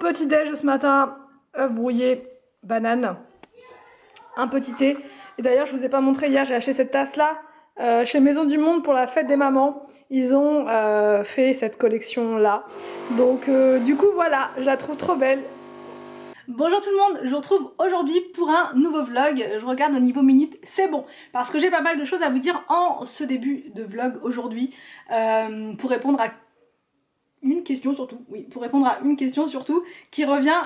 petit déj ce matin, œufs brouillés, banane, un petit thé. Et d'ailleurs, je vous ai pas montré hier, j'ai acheté cette tasse-là chez Maison du Monde pour la fête des mamans. Ils ont fait cette collection-là. Donc du coup, voilà, je la trouve trop belle. Bonjour tout le monde, je vous retrouve aujourd'hui pour un nouveau vlog. Je regarde au niveau minutes, c'est bon, parce que j'ai pas mal de choses à vous dire en ce début de vlog aujourd'hui, pour répondre à une question surtout, qui revient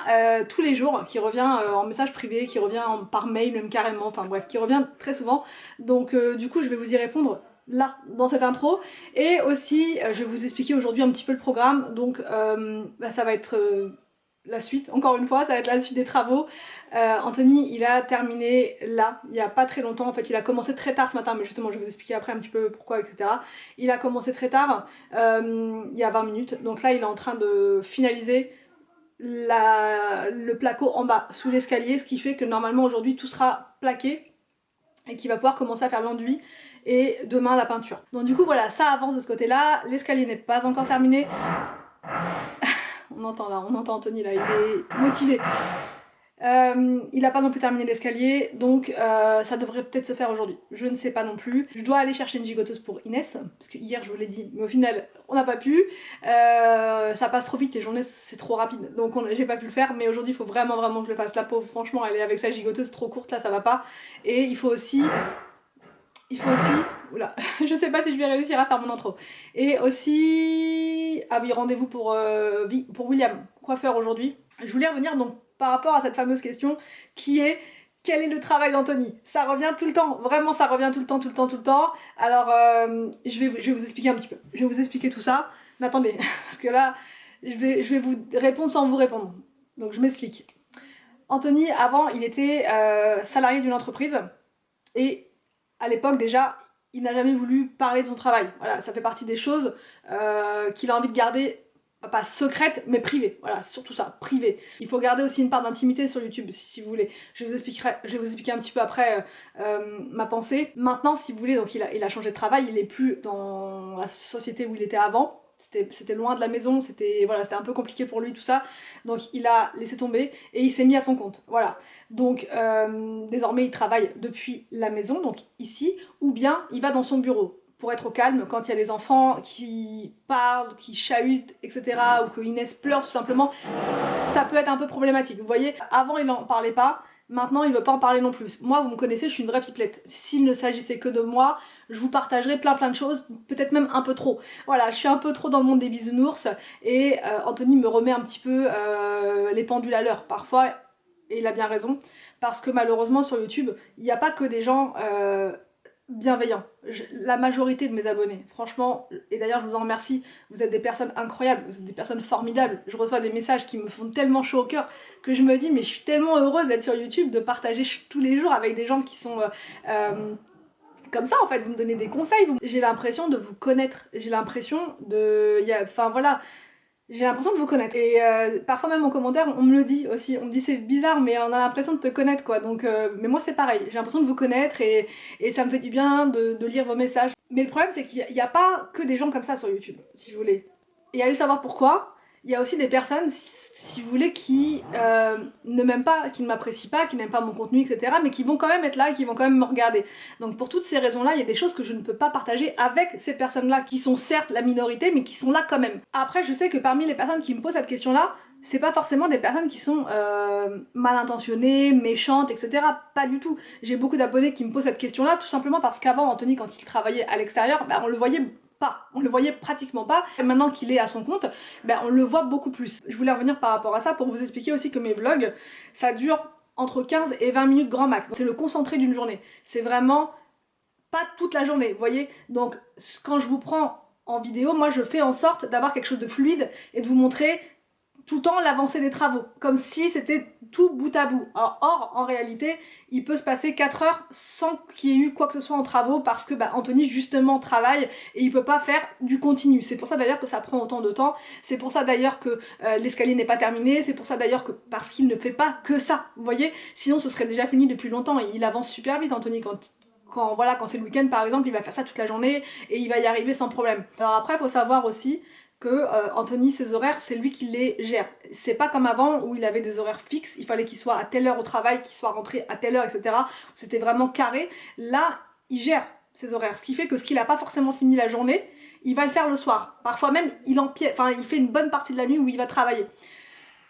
tous les jours, qui revient en message privé, qui revient par mail même carrément, enfin bref, qui revient très souvent. Donc du coup je vais vous y répondre là, dans cette intro. Et aussi je vais vous expliquer aujourd'hui un petit peu le programme, donc ça va être la suite, encore une fois, ça va être la suite des travaux. Anthony, il a terminé là, il y a pas très longtemps. En fait, il a commencé très tard ce matin, mais justement, je vais vous expliquer après un petit peu pourquoi, etc. Il a commencé très tard, il y a 20 minutes. Donc là, il est en train de finaliser le placo en bas, sous l'escalier, ce qui fait que normalement, aujourd'hui, tout sera plaqué et qu'il va pouvoir commencer à faire l'enduit et demain la peinture. Donc du coup, voilà, ça avance de ce côté-là. L'escalier n'est pas encore terminé. On entend Anthony là, il est motivé. Il n'a pas non plus terminé l'escalier, donc ça devrait peut-être se faire aujourd'hui. Je ne sais pas non plus. Je dois aller chercher une gigoteuse pour Inès, parce que hier je vous l'ai dit, mais au final on n'a pas pu. Ça passe trop vite, les journées c'est trop rapide, donc j'ai pas pu le faire, mais aujourd'hui il faut vraiment que je le fasse. La pauvre, franchement, elle est avec sa gigoteuse trop courte là, ça va pas. Et il faut aussi... Oula, je sais pas si je vais réussir à faire mon intro. Et aussi... Ah oui, rendez-vous pour William, coiffeur aujourd'hui. Je voulais revenir donc par rapport à cette fameuse question qui est: quel est le travail d'Anthony? Ça revient tout le temps, vraiment ça revient tout le temps. Alors je vais vous expliquer un petit peu. Je vais vous expliquer tout ça. Mais attendez, parce que là, je vais vous répondre sans vous répondre. Donc je m'explique. Anthony, avant, il était salarié d'une entreprise. Et à l'époque déjà, il n'a jamais voulu parler de son travail. Voilà, ça fait partie des choses qu'il a envie de garder, pas secrètes, mais privées. Voilà, surtout ça, privé. Il faut garder aussi une part d'intimité sur YouTube, si vous voulez. Je vais vous expliquer un petit peu après ma pensée. Maintenant, si vous voulez, donc il a changé de travail, il n'est plus dans la société où il était avant. C'était loin de la maison, c'était un peu compliqué pour lui tout ça, donc il a laissé tomber et il s'est mis à son compte, voilà. Donc désormais il travaille depuis la maison, donc ici, ou bien il va dans son bureau pour être au calme quand il y a les enfants qui parlent, qui chahutent, etc., ou que Inès pleure tout simplement. Ça peut être un peu problématique, vous voyez. Avant il n'en parlait pas, maintenant il veut pas en parler non plus. Moi, vous me connaissez, je suis une vraie pipelette. S'il ne s'agissait que de moi, je vous partagerai plein de choses, peut-être même un peu trop. Voilà, je suis un peu trop dans le monde des bisounours, et Anthony me remet un petit peu les pendules à l'heure parfois, et il a bien raison, parce que malheureusement sur YouTube, il n'y a pas que des gens bienveillants. La majorité de mes abonnés, franchement, et d'ailleurs je vous en remercie, vous êtes des personnes incroyables, vous êtes des personnes formidables. Je reçois des messages qui me font tellement chaud au cœur que je me dis, mais je suis tellement heureuse d'être sur YouTube, de partager tous les jours avec des gens qui sont... comme ça en fait, vous me donnez des conseils, j'ai l'impression de vous connaître, j'ai l'impression de... Enfin voilà, j'ai l'impression de vous connaître. Et parfois même en commentaire, on me le dit aussi, on me dit c'est bizarre mais on a l'impression de te connaître quoi. Donc, mais moi c'est pareil, j'ai l'impression de vous connaître, et ça me fait du bien de lire vos messages. Mais le problème c'est qu'il n'y a pas que des gens comme ça sur YouTube, si vous voulez. Et allez savoir pourquoi. Il y a aussi des personnes, si vous voulez, qui ne m'aiment pas, qui ne m'apprécient pas, qui n'aiment pas mon contenu, etc. mais qui vont quand même être là, qui vont quand même me regarder. Donc pour toutes ces raisons-là, il y a des choses que je ne peux pas partager avec ces personnes-là, qui sont certes la minorité, mais qui sont là quand même. Après, je sais que parmi les personnes qui me posent cette question-là, c'est pas forcément des personnes qui sont mal intentionnées, méchantes, etc. Pas du tout. J'ai beaucoup d'abonnés qui me posent cette question-là, tout simplement parce qu'avant, Anthony, quand il travaillait à l'extérieur, on le voyait pas, on le voyait pratiquement pas. Et maintenant qu'il est à son compte, on le voit beaucoup plus. Je voulais revenir par rapport à ça pour vous expliquer aussi que mes vlogs, ça dure entre 15 et 20 minutes grand max. C'est le concentré d'une journée. C'est vraiment pas toute la journée, vous voyez. Donc quand je vous prends en vidéo, moi je fais en sorte d'avoir quelque chose de fluide et de vous montrer tout le temps l'avancée des travaux, comme si c'était tout bout à bout. Or, en réalité, il peut se passer 4 heures sans qu'il y ait eu quoi que ce soit en travaux, parce que Anthony justement travaille et il peut pas faire du continu. C'est pour ça d'ailleurs que ça prend autant de temps, c'est pour ça d'ailleurs que l'escalier n'est pas terminé, c'est pour ça d'ailleurs que parce qu'il ne fait pas que ça, vous voyez. Sinon ce serait déjà fini depuis longtemps, et il avance super vite Anthony. Quand c'est le week-end par exemple, il va faire ça toute la journée et il va y arriver sans problème. Alors après, il faut savoir aussi que Anthony, ses horaires, c'est lui qui les gère. C'est pas comme avant où il avait des horaires fixes, il fallait qu'il soit à telle heure au travail, qu'il soit rentré à telle heure, etc. C'était vraiment carré. Là, il gère ses horaires, ce qui fait que ce qu'il n'a pas forcément fini la journée, il va le faire le soir. Parfois même, il fait une bonne partie de la nuit où il va travailler.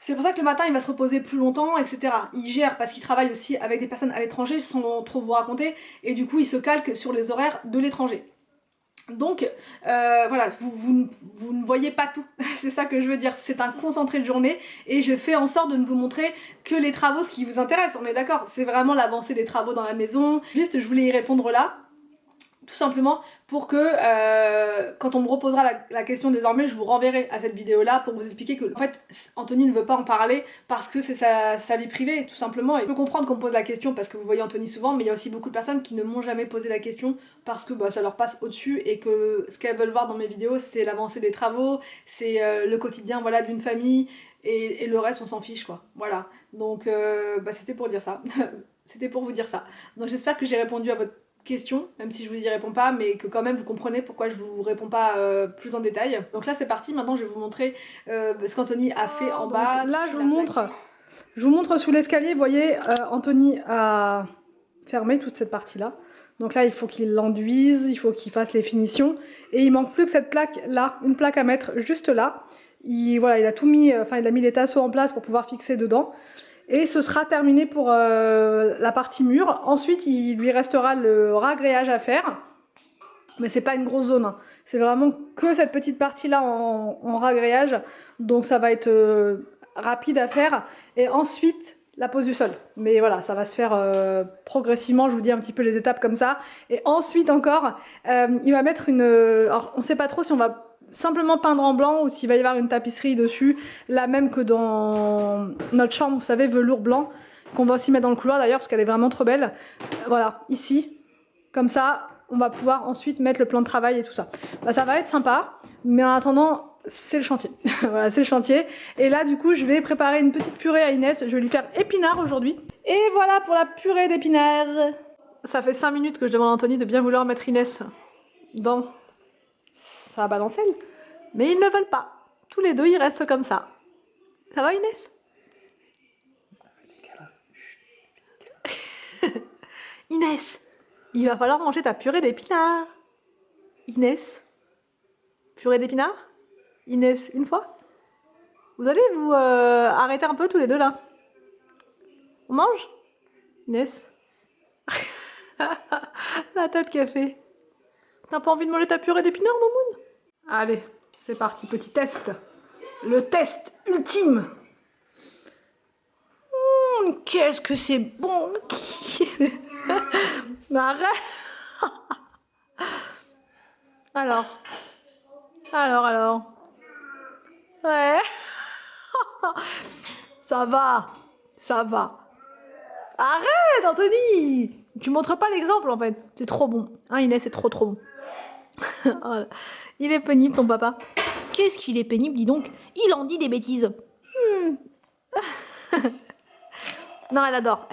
C'est pour ça que le matin il va se reposer plus longtemps, etc. Il gère parce qu'il travaille aussi avec des personnes à l'étranger sans trop vous raconter, et du coup il se calque sur les horaires de l'étranger. Donc voilà, vous ne voyez pas tout, c'est ça que je veux dire, c'est un concentré de journée et je fais en sorte de ne vous montrer que les travaux, ce qui vous intéresse, on est d'accord, c'est vraiment l'avancée des travaux dans la maison. Juste je voulais y répondre là, tout simplement pour que quand on me reposera la question désormais, je vous renverrai à cette vidéo là pour vous expliquer que en fait Anthony ne veut pas en parler parce que c'est sa vie privée tout simplement. Et je peux comprendre qu'on me pose la question parce que vous voyez Anthony souvent, mais il y a aussi beaucoup de personnes qui ne m'ont jamais posé la question parce que ça leur passe au-dessus et que ce qu'elles veulent voir dans mes vidéos c'est l'avancée des travaux, c'est le quotidien voilà, d'une famille et le reste on s'en fiche quoi. Voilà, donc c'était pour dire ça. C'était pour vous dire ça. Donc j'espère que j'ai répondu à votre question, même si je vous y réponds pas, mais que quand même vous comprenez pourquoi je vous réponds pas plus en détail. Donc là c'est parti, maintenant je vais vous montrer ce qu'Anthony a fait en bas. Là je vous montre sous l'escalier, vous voyez, Anthony a fermé toute cette partie là. Donc là il faut qu'il l'enduise, il faut qu'il fasse les finitions, et il manque plus que cette plaque là, une plaque à mettre juste là. Voilà, il a tout mis, il a mis les tasseaux en place pour pouvoir fixer dedans. Et ce sera terminé pour la partie mur. Ensuite, il lui restera le ragréage à faire. Mais c'est pas une grosse zone. Hein. C'est vraiment que cette petite partie-là en ragréage. Donc ça va être rapide à faire. Et ensuite, la pose du sol. Mais voilà, ça va se faire progressivement. Je vous dis un petit peu les étapes comme ça. Et ensuite encore, il va mettre une... alors, on sait pas trop si on va simplement peindre en blanc ou s'il va y avoir une tapisserie dessus, la même que dans notre chambre, vous savez, velours blanc, qu'on va aussi mettre dans le couloir d'ailleurs parce qu'elle est vraiment trop belle. Voilà, ici, comme ça, on va pouvoir ensuite mettre le plan de travail et tout ça. Ça va être sympa, mais en attendant, c'est le chantier. Voilà, c'est le chantier. Et là, du coup, je vais préparer une petite purée à Inès. Je vais lui faire épinards aujourd'hui. Et voilà pour la purée d'épinards. Ça fait 5 minutes que je demande à Anthony de bien vouloir mettre Inès dans sa balancelle, mais ils ne veulent pas. Tous les deux, ils restent comme ça. Ça va, Inès? Inès, il va falloir manger ta purée d'épinards. Inès, purée d'épinards? Inès, une fois? Vous allez vous arrêter un peu tous les deux là? On mange? Inès? La tête qu'elle fait. T'as pas envie de manger ta purée d'épinards, Momoun? Allez, c'est parti, petit test. Le test ultime. Qu'est-ce que c'est bon. Arrête. Alors. Ouais. Ça va. Arrête, Anthony. Tu montres pas l'exemple, en fait. C'est trop bon. Hein, Inès, c'est trop bon. Voilà. Il est pénible, ton papa. Qu'est-ce qu'il est pénible, dis donc. Il en dit des bêtises. Non, elle adore.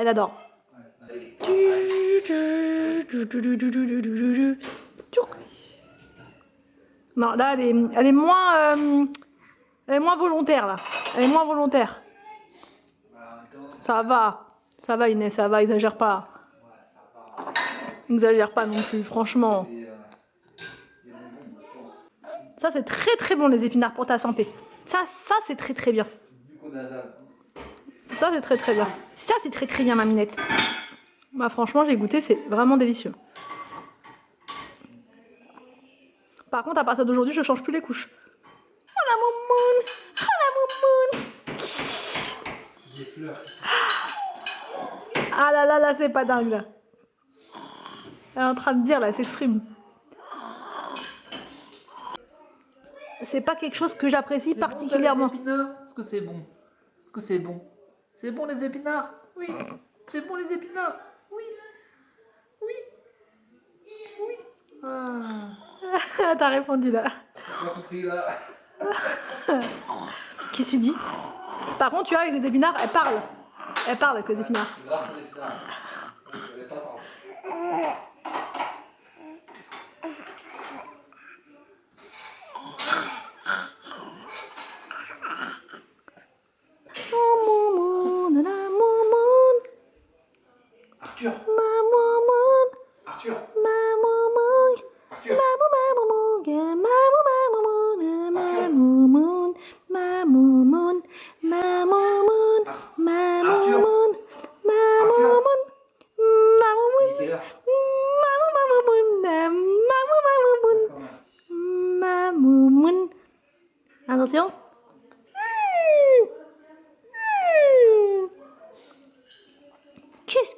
Non, là, elle est moins volontaire, là. Elle est moins volontaire. Ça va, Inès, ça va, exagère pas. Exagère pas non plus, franchement. Ça, c'est très bon, les épinards, pour ta santé. Ça c'est très bien. Ça, c'est très bien. Ça, c'est très bien, ma minette. Bah, franchement, j'ai goûté, c'est vraiment délicieux. Par contre, à partir d'aujourd'hui, je change plus les couches. Oh la moumoune! Oh la moumoune! Des fleurs. Ah là, c'est pas dingue, là. Elle est en train de dire, là, elle s'exprime. C'est pas quelque chose que j'apprécie particulièrement. Bon, est-ce que c'est bon? Est-ce que c'est bon? C'est bon les épinards? Oui. C'est bon les épinards? Oui. Ah. T'as répondu là. J'ai pas compris là. Qu'est-ce que tu dis? Par contre, tu vois, avec les épinards, elle parle. Elle parle avec les épinards. C'est grave les épinards. Je savais pas ça.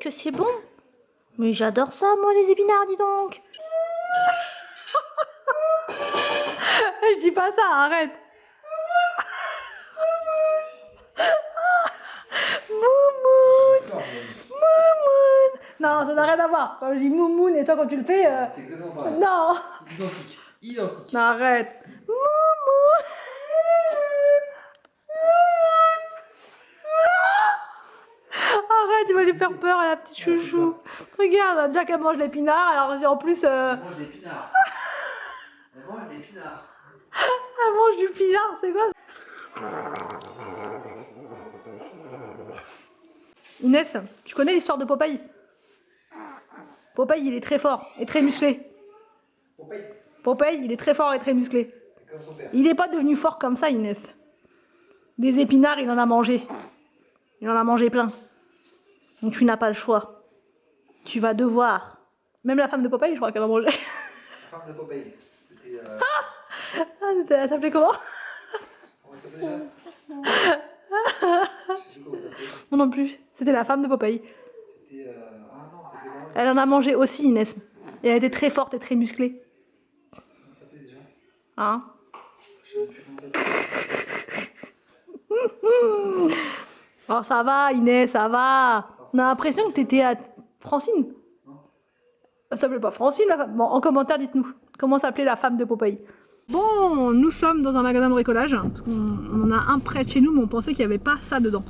que c'est bon. Mais j'adore ça, moi, les épinards, dis donc. Je dis pas ça, arrête. Moumoun. Moumoun. Non, ça n'a rien à voir. Quand je dis moumoun et toi quand tu le fais... C'est exactement pareil. Non. C'est identique. Identique. Non, arrête. Moumoun. Arrête, tu vas lui faire peur à la petite chouchou. Regarde, déjà qu'elle mange l'épinard, alors si en plus... Elle mange des épinards. Elle mange des épinards. Elle mange du pinard, c'est quoi? Inès, tu connais l'histoire de Popeye? Popeye, il est très fort et très musclé. Popeye, il est très fort et très musclé. Comme son père. Il n'est pas devenu fort comme ça, Inès. Des épinards, il en a mangé. Il en a mangé plein. Donc tu n'as pas le choix. Tu vas devoir. Même la femme de Popeye, je crois qu'elle en mangeait. La femme de Popeye. C'était. Elle s'appelait comment? Comment elle s'appelait déjà? Je sais plus comment ça s'appelait. Moi non plus. C'était la femme de Popeye. C'était. Ah non, c'était comment Elle en a mangé aussi, Inès. Et elle était très forte et très musclée. ça s'appelait déjà? Hein? Je sais plus comment ça s'appelait. Oh, ça va, Inès, ça va. On a l'impression que t'étais à Francine. Ça s'appelait pas Francine, la femme. Bon, en commentaire, dites-nous. Comment s'appelait la femme de Popeye? Bon, nous sommes dans un magasin de bricolage. Parce qu'on en a un près de chez nous, mais on pensait qu'il n'y avait pas ça dedans.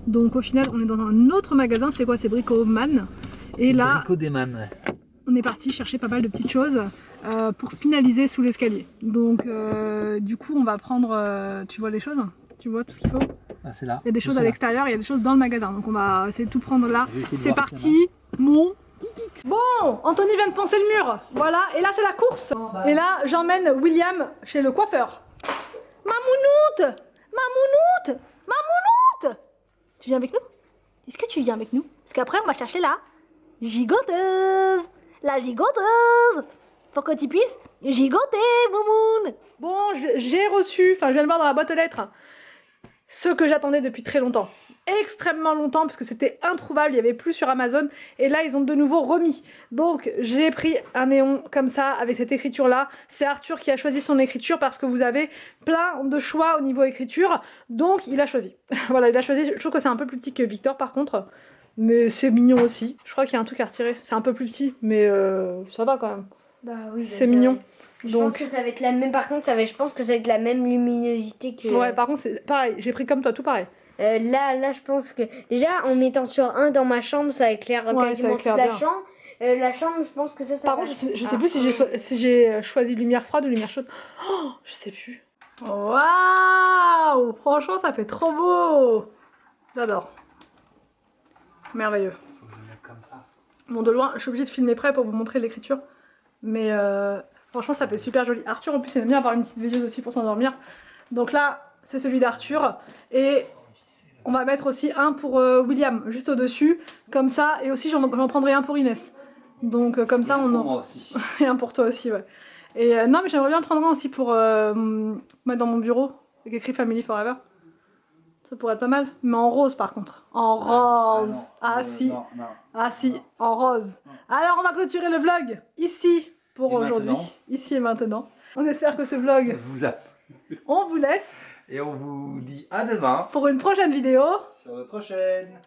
Donc au final, on est dans un autre magasin. C'est quoi? C'est Bricoman. Et là, Bricodeman, ouais. on est parti chercher pas mal de petites choses pour finaliser sous l'escalier. Donc du coup, on va prendre... tu vois les choses? Tu vois tout ce qu'il faut? Ah, c'est là. Il y a des choses à l'extérieur, il y a des choses dans le magasin. Donc on va essayer de tout prendre là. Je vais essayer de C'est voir, parti, mon... Bon, Anthony vient de poncer le mur. Voilà, et là c'est la course. Et là, j'emmène William chez le coiffeur. Mamounoute! Mamounoute! Mamounoute! Tu viens avec nous? Est-ce que tu viens avec nous? Parce qu'après, on va chercher la gigoteuse. La gigoteuse. Pour que tu puisses gigoter, Moumoun. Bon, j'ai reçu, enfin je viens de voir dans la boîte aux lettres, ce que j'attendais depuis très longtemps. Extrêmement longtemps, parce que c'était introuvable, il n'y avait plus sur Amazon. Et là, ils ont de nouveau remis. Donc, j'ai pris un néon comme ça, avec cette écriture-là. C'est Arthur qui a choisi son écriture, parce que vous avez plein de choix au niveau écriture. Donc, il a choisi. Voilà, il a choisi. Je trouve que c'est un peu plus petit que Victor, par contre. Mais c'est mignon aussi. Je crois qu'il y a un truc à retirer. C'est un peu plus petit, mais ça va quand même. Bah oui, C'est mignon. Je pense que ça va être la même. Par contre, je pense que ça va être la même luminosité que. Ouais, par contre, c'est pareil. J'ai pris comme toi, tout pareil. Là, je pense que déjà en mettant sur un dans ma chambre, ça éclaire quasiment toute la bien. chambre. La chambre, je pense que ça. Par contre, je sais plus si j'ai choisi lumière froide ou lumière chaude. Oh, je sais plus. Waouh! Franchement, ça fait trop beau. J'adore. Merveilleux. Faut que je le mette comme ça. Bon, de loin, je suis obligée de filmer près pour vous montrer l'écriture. Mais franchement, ça fait super joli. Arthur, en plus, il aime bien avoir une petite veilleuse aussi pour s'endormir. Donc là, c'est celui d'Arthur. Et on va mettre aussi un pour William, juste au-dessus. Comme ça. Et aussi, j'en prendrai un pour Inès. Donc comme ça, on Pour moi aussi. Et un pour toi aussi, ouais. Et non, mais j'aimerais bien en prendre un aussi pour mettre dans mon bureau. Avec écrit Family Forever. Ça pourrait être pas mal. Mais en rose, par contre. En rose. Ah, si. Non, non. Ah si, en rose. Alors on va clôturer le vlog ici pour aujourd'hui. Ici et maintenant. On espère que ce vlog Vous a... on vous laisse Et on vous dit à demain pour une prochaine vidéo. sur notre chaîne.